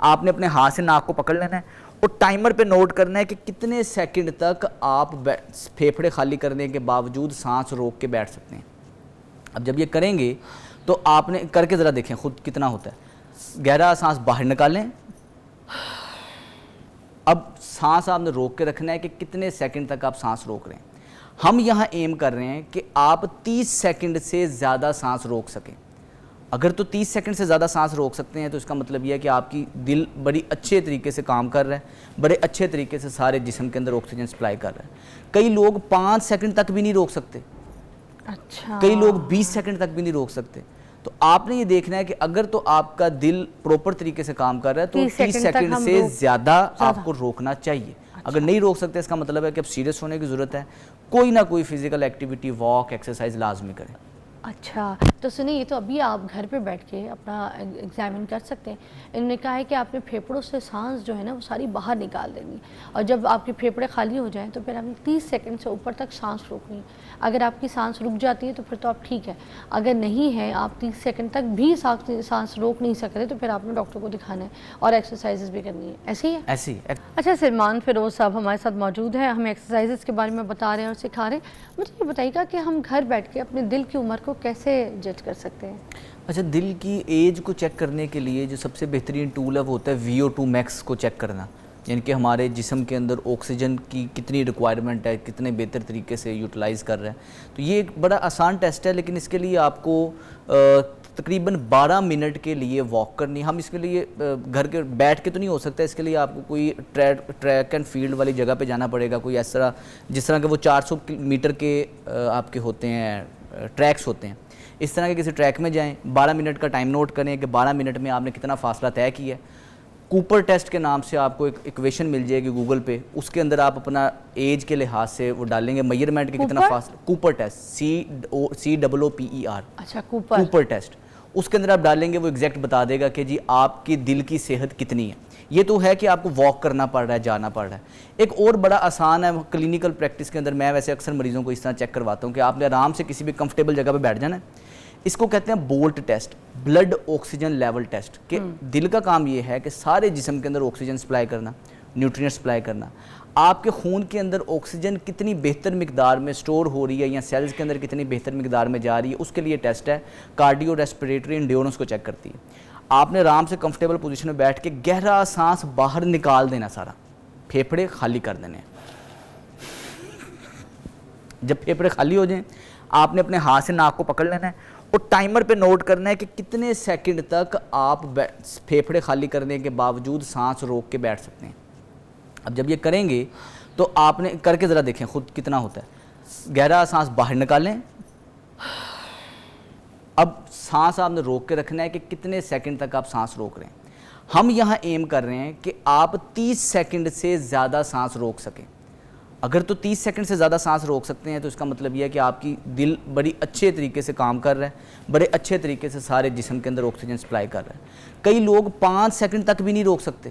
آپ نے اپنے ہاتھ سے ناک کو پکڑ لینا ہے اور ٹائمر پہ نوٹ کرنا ہے کہ کتنے سیکنڈ تک آپ پھیپھڑے خالی کرنے کے باوجود سانس روک کے بیٹھ سکتے ہیں۔ اب جب یہ کریں گے تو آپ نے کر کے ذرا دیکھیں خود کتنا ہوتا ہے۔ گہرا سانس باہر نکالیں، اب سانس آپ نے روک کے رکھنا ہے کہ کتنے سیکنڈ تک آپ سانس روک رہے ہیں۔ ہم یہاں ایم کر رہے ہیں کہ آپ 30 سیکنڈ سے زیادہ سانس روک سکیں۔ اگر تو 30 سیکنڈ سے زیادہ سانس روک سکتے ہیں تو اس کا مطلب یہ ہے کہ آپ کی دل بڑی اچھے طریقے سے کام کر رہا ہے، بڑے اچھے طریقے سے سارے جسم کے اندر آکسیجن سپلائی کر رہا ہے۔ کئی لوگ 5 سیکنڈ تک بھی نہیں روک سکتے، اچھا، کئی لوگ 20 سیکنڈ تک بھی نہیں روک سکتے۔ تو آپ نے یہ دیکھنا ہے کہ اگر تو آپ کا دل پروپر طریقے سے کام کر رہا ہے تو 30 سیکنڈ سے زیادہ آپ کو روکنا چاہیے۔ اگر نہیں روک سکتے اس کا مطلب ہے کہ اب سیریس ہونے کی ضرورت ہے، کوئی نہ کوئی فزیکل ایکٹیویٹی، واک، ایکسرسائز لازمی کریں۔ اچھا تو سنیں، یہ تو ابھی آپ گھر پہ بیٹھ کے اپنا ایگزامن کر سکتے ہیں۔ انہوں نے کہا ہے کہ آپ نے پھیپھڑوں سے سانس جو ہے نا وہ ساری باہر نکال دینی، اور جب آپ کے پھیپھڑے خالی ہو جائیں تو پھر آپ نے 30 سیکنڈ سے اوپر تک سانس روکنی۔ اگر آپ کی سانس رک جاتی ہے تو پھر تو آپ ٹھیک ہے، اگر نہیں ہے، آپ 30 سیکنڈ تک بھی سانس روک نہیں سک رہے تو پھر آپ نے ڈاکٹر کو دکھانا ہے اور ایکسرسائزز بھی کرنی ہے۔ ایسے ہی ہے؟ ایسی اچھا، سلمان فیروز صاحب ہمارے ساتھ موجود ہیں، ہمیں ایکسرسائزز کے بارے میں بتا رہے ہیں اور سکھا رہے ہیں۔ مجھے یہ بتائیے گا کہ ہم گھر بیٹھ کے اپنے دل کی عمر کو کیسے جج کر سکتے ہیں؟ اچھا، دل کی ایج کو چیک کرنے کے لیے جو سب سے بہترین ٹول ہے وہ ہوتا ہے VO2 میکس کو چیک کرنا، یعنی کہ ہمارے جسم کے اندر آکسیجن کی کتنی ریکوائرمنٹ ہے، کتنے بہتر طریقے سے یوٹیلائز کر رہے ہیں۔ تو یہ ایک بڑا آسان ٹیسٹ ہے، لیکن اس کے لیے آپ کو تقریباً 12 منٹ کے لیے واک کرنی۔ ہم اس کے لیے گھر کے بیٹھ کے تو نہیں ہو سکتا، اس کے لیے آپ کو کوئی ٹریک اینڈ فیلڈ والی جگہ پہ جانا پڑے گا، کوئی ایس طرح جس طرح کہ وہ 400 میٹر کے آپ کے ہوتے ہیں ٹریکس ہوتے ہیں، اس طرح کے کسی ٹریک میں جائیں، 12 منٹ کا ٹائم نوٹ کریں کہ 12 منٹ میں آپ نے کتنا فاصلہ طے کیا ہے۔ کوپر ٹیسٹ کے نام سے آپ کو ایک ایکویشن مل جائے گی گوگل پہ، اس کے اندر آپ اپنا ایج کے لحاظ سے وہ ڈالیں گے میجرمنٹ کے کتنا فاصلہ۔ کوپر ٹیسٹ COOPER، اچھا، کوپر کوپر ٹیسٹ، اس کے اندر آپ ڈالیں گے، وہ ایگزیکٹ بتا دے گا کہ جی آپ کی دل کی صحت کتنی ہے۔ یہ تو ہے کہ آپ کو واک کرنا پڑ رہا ہے، جانا پڑ رہا ہے۔ ایک اور بڑا آسان ہے کلینکل پریکٹس کے اندر، میں ویسے اکثر مریضوں کو اس طرح چیک کرواتا ہوں کہ آپ نے آرام سے کسی بھی کمفرٹیبل جگہ پہ بیٹھ جانا ہے۔ اس کو کہتے ہیں بولٹ test, blood oxygen level test, کہ دل کا کام یہ ہے کہ سارے جسم کے اندر آکسیجن سپلائی کرنا، نیوٹرینٹ سپلائی کرنا۔ آپ کے خون کے اندر آکسیجن کتنی بہتر مقدار میں سٹور ہو رہی ہے یا سیلز کے اندر کتنی بہتر مقدار میں جا رہی ہے، اس کے لیے ٹیسٹ ہے۔ کارڈیو ریسپریٹری انڈیورنس کو چیک کرتی ہے۔ آپ نے آرام سے کمفرٹیبل پوزیشن میں بیٹھ کے گہرا سانس باہر نکال دینا، سارا پھیپھڑے خالی کر دینے ہیں۔ جب پھیپھڑے خالی ہو جائیں آپ نے اپنے ہاتھ سے ناک کو پکڑ لینا ہے اور ٹائمر پہ نوٹ کرنا ہے کہ کتنے سیکنڈ تک آپ پھیپھڑے خالی کرنے کے باوجود سانس روک کے بیٹھ سکتے ہیں۔ اب جب یہ کریں گے تو آپ نے کر کے ذرا دیکھیں خود کتنا ہوتا ہے۔ گہرا سانس باہر نکالیں، اب سانس آپ نے روک کے رکھنا ہے کہ کتنے سیکنڈ تک آپ سانس روک رہے ہیں۔ ہم یہاں ایم کر رہے ہیں کہ آپ 30 سیکنڈ سے زیادہ سانس روک سکیں۔ اگر تو 30 سیکنڈ سے زیادہ سانس روک سکتے ہیں تو اس کا مطلب یہ ہے کہ آپ کی دل بڑی اچھے طریقے سے کام کر رہا ہے، بڑے اچھے طریقے سے سارے جسم کے اندر آکسیجن سپلائی کر رہا ہے۔ کئی لوگ 5 سیکنڈ تک بھی نہیں روک سکتے،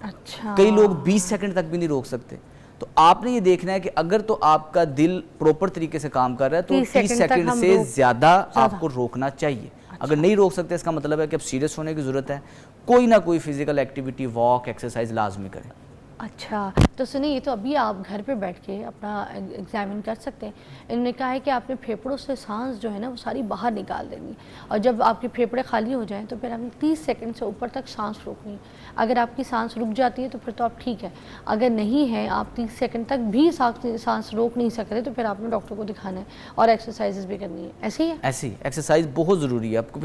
اچھا، کئی لوگ 20 سیکنڈ تک بھی نہیں روک سکتے۔ تو آپ نے یہ دیکھنا ہے کہ اگر تو آپ کا دل پروپر طریقے سے کام کر رہا ہے تو 30 سیکنڈ سے زیادہ آپ کو روکنا چاہیے۔ اگر نہیں روک سکتے اس کا مطلب ہے کہ اب سیریس ہونے کی ضرورت ہے، کوئی نہ کوئی فزیکل ایکٹیویٹی، واک، ایکسرسائز لازمی کریں۔ اچھا تو سنیں، یہ تو ابھی آپ گھر پہ بیٹھ کے اپنا ایگزامن کر سکتے ہیں۔ انہوں نے کہا ہے کہ آپ نے پھیپھڑوں سے سانس جو ہے نا وہ ساری باہر نکال دینی، اور جب آپ کے پھیپھڑے خالی ہو جائیں تو پھر آپ نے 30 سیکنڈ سے اوپر تک سانس روکنی۔ اگر آپ کی سانس رک جاتی ہے تو پھر تو آپ ٹھیک ہے، اگر نہیں ہے، آپ 30 سیکنڈ تک بھی سانس روک نہیں سک رہے تو پھر آپ نے ڈاکٹر کو دکھانا ہے اور ایکسرسائزز بھی کرنی ہے۔ ایسے ہی ہے؟ ایسی ایکسرسائز بہت ضروری ہے آپ کو،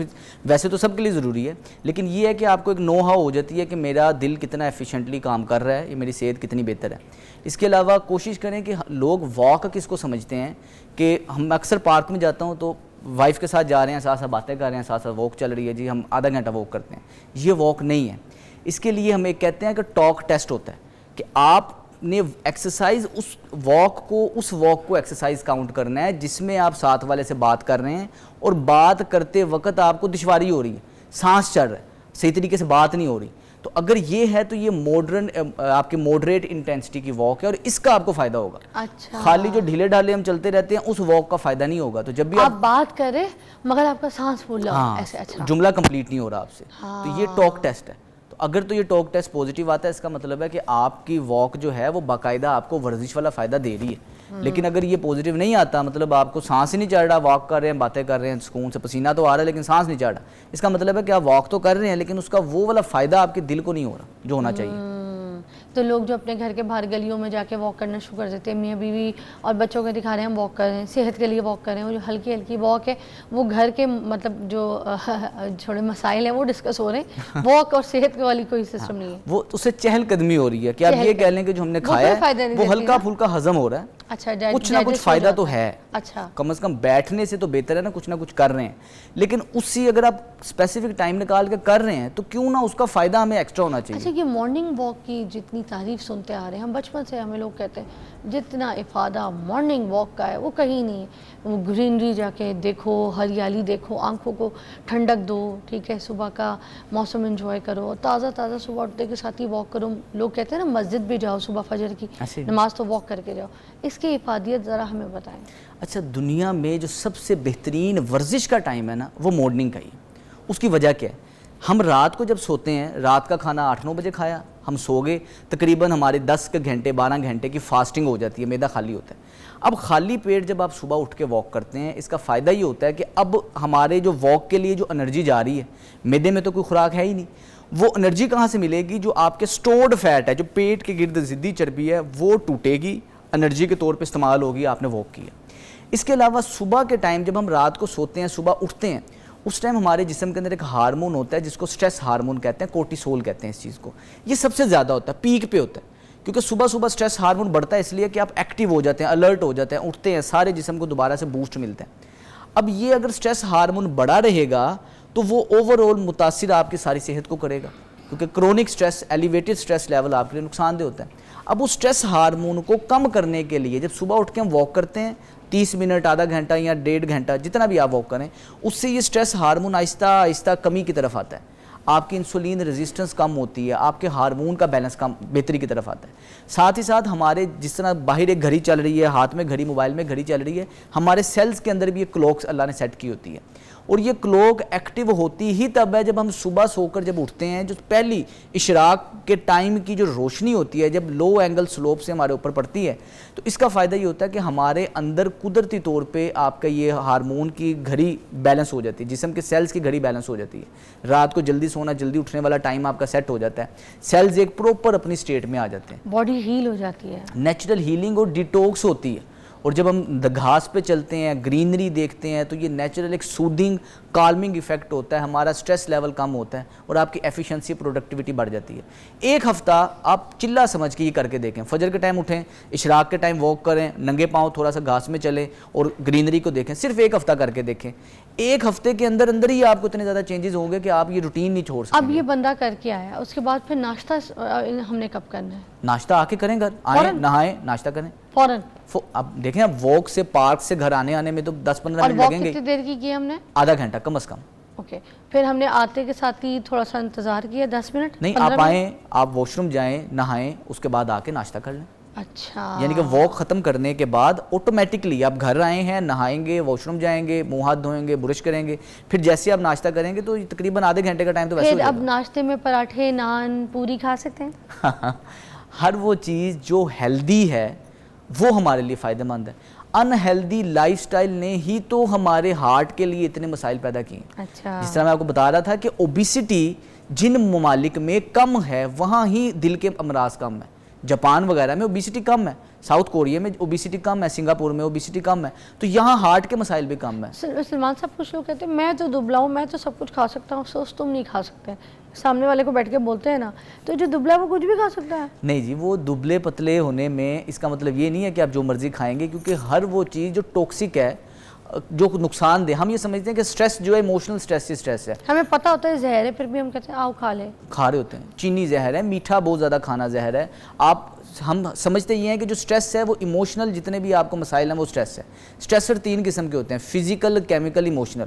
ویسے تو سب کے لیے ضروری ہے، لیکن یہ ہے کہ آپ کو ایک نو ہاؤ ہو جاتی ہے کہ میرا دل کتنا ایفیشینٹلی کام کر رہا ہے، یہ میری صحت کتنی بہتر ہے۔ اس کے علاوہ کوشش کریں کہ لوگ واک کس کو سمجھتے ہیں کہ ہم اکثر پارک میں جاتا ہوں تو وائف کے ساتھ جا رہے ہیں، ساتھ ساتھ باتیں کر رہے ہیں، ساتھ ساتھ واک چل رہی ہے، جی ہم آدھا گھنٹہ واک کرتے ہیں۔ یہ واک نہیں ہے۔ اس کے لیے ہم ایک کہتے ہیں کہ ٹاک ٹیسٹ ہوتا ہے کہ آپ نے ایکسرسائز اس واک کو ایکسرسائز کاؤنٹ کرنا ہے جس میں آپ ساتھ والے سے بات کر رہے ہیں اور بات کرتے وقت آپ کو دشواری ہو رہی ہے، سانس چڑھ رہا ہے، صحیح طریقے سے بات نہیں ہو رہی۔ تو اگر یہ ہے تو یہ آپ کے ماڈریٹ انٹینسٹی کی واک ہے اور اس کا آپ کو فائدہ ہوگا۔ اچھا، خالی جو ڈھیلے ڈھالے ہم چلتے رہتے ہیں اس واک کا فائدہ نہیں ہوگا۔ تو جب بھی آپ بات کریں مگر آپ کا سانس پھولا ہو، ایسے، اچھا، جملہ کمپلیٹ نہیں ہو رہا آپ سے، تو یہ ٹاک ٹیسٹ ہے۔ تو اگر تو یہ ٹاک ٹیسٹ پازیٹیو آتا ہے اس کا مطلب ہے کہ آپ کی واک جو ہے وہ باقاعدہ آپ کو ورزش والا فائدہ دے رہی ہے. لیکن اگر یہ پازیٹیو نہیں آتا, مطلب آپ کو سانس ہی نہیں چڑھ رہا, واک کر رہے ہیں, باتیں کر رہے ہیں, سکون سے پسینہ تو آ رہا ہے لیکن سانس نہیں چڑھ رہا, اس کا مطلب ہے کہ آپ واک تو کر رہے ہیں لیکن اس کا وہ والا فائدہ آپ کے دل کو نہیں ہو رہا جو ہونا چاہیے. تو لوگ جو اپنے گھر کے باہر گلیوں میں جا کے واک کرنا شروع کر دیتے ہیں, میاں بیوی اور بچوں کو دکھا رہے ہیں ہم واک کر رہے ہیں, صحت کے لیے واک کر رہے ہیں, وہ جو ہلکی ہلکی واک ہے وہ گھر کے مطلب جو چھوڑے مسائل ہیں وہ ڈسکس ہو رہے ہیں, واک اور صحت والی کوئی سسٹم نہیں ہے. وہ اس سے چہل قدمی ہو رہی ہے کہ آپ یہ کہہ لیں کہ جو ہم نے کھایا ہے وہ ہلکا پھلکا ہضم ہو رہا ہے, اچھا کچھ نہ کچھ فائدہ تو ہے, اچھا کم از کم بیٹھنے سے تو بہتر ہے نا, کچھ نہ کچھ کر رہے ہیں. لیکن اسی اگر آپ اسپیسیفک ٹائم نکال کے کر رہے ہیں تو کیوں نہ اس کا فائدہ ہمیں ایکسٹرا ہونا چاہیے. اچھا, یہ مارننگ واک کی جتنی تعریف سنتے آ رہے ہیں ہم بچپن سے, ہمیں لوگ کہتے ہیں جتنا افادہ مارننگ واک کا ہے وہ کہیں نہیں ہے. وہ گرینری جا کے دیکھو, ہریالی دیکھو, آنکھوں کو ٹھنڈک دو, ٹھیک ہے, صبح کا موسم انجوائے کرو, تازہ تازہ صبح اٹھتے کے ساتھ ہی واک کرو. لوگ کہتے ہیں نا مسجد بھی جاؤ صبح فجر کی نماز تو واک کر کے جاؤ. اس کی افادیت ذرا ہمیں بتائیں. اچھا, دنیا میں جو سب سے بہترین ورزش کا ٹائم ہے نا وہ مارننگ کا ہی. اس کی وجہ کیا ہے؟ ہم رات کو جب سوتے ہیں, رات کا کھانا 8-9 بجے کھایا, ہم سو گئے, تقریباً ہمارے 10 گھنٹے 12 گھنٹے کی فاسٹنگ ہو جاتی ہے, معدہ خالی ہوتا ہے. اب خالی پیٹ جب آپ صبح اٹھ کے واک کرتے ہیں اس کا فائدہ یہ ہوتا ہے کہ اب ہمارے جو واک کے لیے جو انرجی جا رہی ہے, معدے میں تو کوئی خوراک ہے ہی نہیں, وہ انرجی کہاں سے ملے گی؟ جو آپ کے سٹورڈ فیٹ ہے, جو پیٹ کے گرد ضدی چربی ہے, وہ ٹوٹے گی, انرجی کے طور پہ استعمال ہوگی, آپ نے واک کیا. اس کے علاوہ صبح کے ٹائم جب ہم رات کو سوتے ہیں, صبح اٹھتے ہیں, اس ٹائم ہمارے جسم کے اندر ایک ہارمون ہوتا ہے جس کو سٹریس ہارمون کہتے ہیں, کورٹیسول کہتے ہیں اس چیز کو. یہ سب سے زیادہ ہوتا ہے, پیک پہ ہوتا ہے, کیونکہ صبح صبح سٹریس ہارمون بڑھتا ہے اس لیے کہ آپ ایکٹیو ہو جاتے ہیں, الرٹ ہو جاتے ہیں, اٹھتے ہیں, سارے جسم کو دوبارہ سے بوسٹ ملتا ہے. اب یہ اگر سٹریس ہارمون بڑھا رہے گا تو وہ اوور آل متاثر آپ کی ساری صحت کو کرے گا, کیونکہ chronic stress, elevated stress level آپ کے لیے نقصان دہ ہوتا ہے. اب اس سٹریس ہارمون کو کم کرنے کے لیے جب صبح اٹھ کے ہم واک کرتے ہیں 30 منٹ, آدھا گھنٹہ یا 1.5 گھنٹہ, جتنا بھی آپ واک کریں, اس سے یہ سٹریس ہارمون آہستہ آہستہ کمی کی طرف آتا ہے. آپ کی انسولین ریزسٹنس کم ہوتی ہے, آپ کے ہارمون کا بیلنس کم بہتری کی طرف آتا ہے. ساتھ ہی ساتھ ہمارے جس طرح باہر ایک گھڑی چل رہی ہے, ہاتھ میں گھڑی, موبائل میں گھڑی چل رہی ہے, ہمارے سیلز کے اندر بھی ایک کلوک اللہ نے سیٹ کی ہوتی ہے. اور یہ کلوک ایکٹیو ہوتی ہی تب ہے جب ہم صبح سو کر جب اٹھتے ہیں. جو پہلی اشراق کے ٹائم کی جو روشنی ہوتی ہے جب لو اینگل سلوپ سے ہمارے اوپر پڑتی ہے, تو اس کا فائدہ یہ ہوتا ہے کہ ہمارے اندر قدرتی طور پہ آپ کا یہ ہارمون کی گھڑی بیلنس ہو جاتی ہے, جسم کے سیلز کی گھڑی بیلنس ہو جاتی ہے. رات کو جلدی سونا, جلدی اٹھنے والا ٹائم آپ کا سیٹ ہو جاتا ہے, سیلز ایک پروپر اپنی سٹیٹ میں آ جاتے ہیں, باڈی ہیل ہو جاتی ہے, نیچرل ہیلنگ اور ڈیٹوکس ہوتی ہے. اور جب ہم گھاس پہ چلتے ہیں, گرینری دیکھتے ہیں, تو یہ نیچرل ایک سودنگ کالمنگ ایفیکٹ ہوتا ہے, ہمارا سٹریس لیول کم ہوتا ہے اور آپ کی ایفیشنسی پروڈکٹیوٹی بڑھ جاتی ہے. ایک ہفتہ آپ چلا سمجھ کے یہ کر کے دیکھیں, فجر کے ٹائم اٹھیں, اشراق کے ٹائم واک کریں, ننگے پاؤں تھوڑا سا گھاس میں چلیں اور گرینری کو دیکھیں, صرف ایک ہفتہ کر کے دیکھیں. ایک ہفتے کے اندر اندر ہی آپ کو اتنے زیادہ چینجز ہوں گے کہ آپ یہ روٹین نہیں چھوڑ سکیں. اب یہ بندہ کر کے آیا, اس کے بعد پھر ناشتہ ہم نے کب کرنا ہے؟ ناشتہ آ کے کریں, گھر آئیں, نہائیں, ناشتہ کریں فوراً. اب دیکھیں, اب واک سے پارک سے گھر آنے میں تو 10-15 منٹ لگیں گے. اور کتنی دیر کی کی ہم نے؟ آدھا گھنٹہ کم از کم. اوکے, پھر ہم نے آتے کے ساتھ ہی تھوڑا سا انتظار کیا 10 منٹ نہیں, آپ آئیں, آپ واش روم جائیں, نہائیں, اس کے بعد آ کے ناشتہ کر لیں. اچھا, یعنی کہ واک ختم کرنے کے بعد آٹومیٹکلی آپ گھر آئے ہیں, نہائیں گے, واش روم جائیں گے, منہ ہاتھ دھوئیں گے, برش کریں گے, پھر جیسے آپ ناشتہ کریں گے تو تقریباً آدھے گھنٹے کا ٹائم تو ویسے ہو جائے گا. اب ناشتے میں پراٹھے, نان, پوری کھا سکتے ہیں؟ ہر وہ چیز جو ہیلدی ہے وہ ہمارے لیے فائدہ مند ہے. ان ہیلدی لائف سٹائل نے ہی تو ہمارے ہارٹ کے لیے اتنے مسائل پیدا کیے. اچھا, جس طرح میں آپ کو بتا رہا تھا کہ اوبیسٹی جن ممالک میں کم ہے وہاں ہی دل کے امراض کم ہے. جاپان وغیرہ میں اوبیسٹی کم ہے, ساؤتھ کوریا میں اوبیسٹی کم ہے, سنگاپور میں اوبیسٹی کم ہے, تو یہاں ہارٹ کے مسائل بھی کم ہیں. سلمان صاحب, کچھ لوگ کہتے ہیں میں تو دبلا ہوں, میں تو سب کچھ کھا سکتا ہوں, سوچ تم نہیں کھا سکتے. سامنے والے کو بیٹھ کے بولتے ہیں نا, تو جو دبلا ہے وہ کچھ بھی کھا سکتا ہے؟ نہیں جی, وہ دبلے پتلے ہونے میں اس کا مطلب یہ نہیں ہے کہ آپ جو مرضی کھائیں گے, کیونکہ ہر وہ چیز جو ٹوکسک ہے, جو نقصان دہ, ہم یہ سمجھتے ہیں کہ سٹریس جو ہے ایموشنل سٹریس ہی سٹریس ہے, ہمیں پتہ ہوتا ہے زہر ہے, پھر بھی ہم کہتے ہیں آؤ کھا لیں. کھا رہے ہوتے ہیں. چینی زہر ہے, میٹھا بہت زیادہ کھانا زہر ہے. ہم سمجھتے یہ ہیں کہ جو سٹریس ہے وہ ایموشنل, جتنے بھی آپ کو مسائل ہیں وہ سٹریس ہے. سٹریسر 3 قسم کے ہوتے ہیں, physical, chemical, emotional.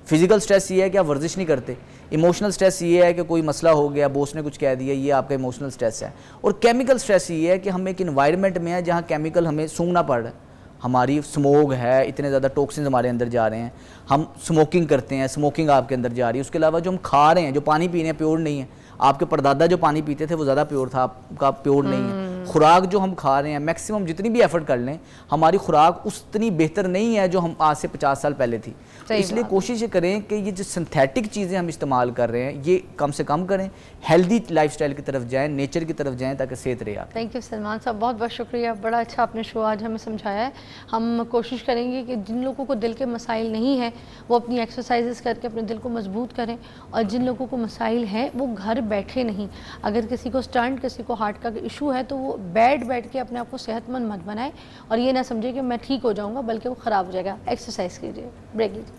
Physical stress یہ ہے کہ آپ ورزش نہیں کرتے. ایموشنل سٹریس یہ ہے کہ کوئی مسئلہ ہو گیا, بوس نے کچھ کہہ دیا, یہ آپ کا ایموشنل سٹریس ہے. اور کیمیکل سٹریس یہ ہے کہ ہم ایک انوائرمنٹ میں ہیں جہاں کیمیکل ہمیں سونگنا پڑ رہا ہے. ہماری سموگ ہے, اتنے زیادہ ٹوکسنز ہمارے اندر جا رہے ہیں, ہم سموکنگ کرتے ہیں, سموکنگ آپ کے اندر جا رہی ہے. اس کے علاوہ جو ہم کھا رہے ہیں, جو پانی پی رہے ہیں پیور نہیں ہے, آپ کے پردادا جو پانی پیتے تھے وہ زیادہ پیور تھا، آپ کا پیور نہیں ہے. خوراک جو ہم کھا رہے ہیں میکسیمم جتنی بھی ایفرٹ کر لیں ہماری خوراک اتنی بہتر نہیں ہے جو ہم آج سے 50 سال پہلے تھی. اس لیے کوشش یہ کریں کہ یہ جو سنتھیٹک چیزیں ہم استعمال کر رہے ہیں یہ کم سے کم کریں, ہیلدی لائف سٹائل کی طرف جائیں, نیچر کی طرف جائیں تاکہ صحت رہے. آپ تھینک یو سلمان صاحب, بہت بہت شکریہ, بڑا اچھا آپ نے شو آج ہمیں سمجھایا ہے. ہم کوشش کریں گے کہ جن لوگوں کو دل کے مسائل نہیں ہیں وہ اپنی ایکسرسائزز کر کے اپنے دل کو مضبوط کریں, اور جن لوگوں کو مسائل ہیں وہ گھر بیٹھے نہیں, اگر کسی کو اسٹنٹ, کسی کو ہارٹ کا ایشو ہے تو وہ بیٹھ کے اپنے آپ کو صحت مند مت بنائے اور یہ نہ سمجھے کہ میں ٹھیک ہو جاؤں گا بلکہ وہ خراب ہو جائے گا. ایکسرسائز کیجیے. بریک لیجیے.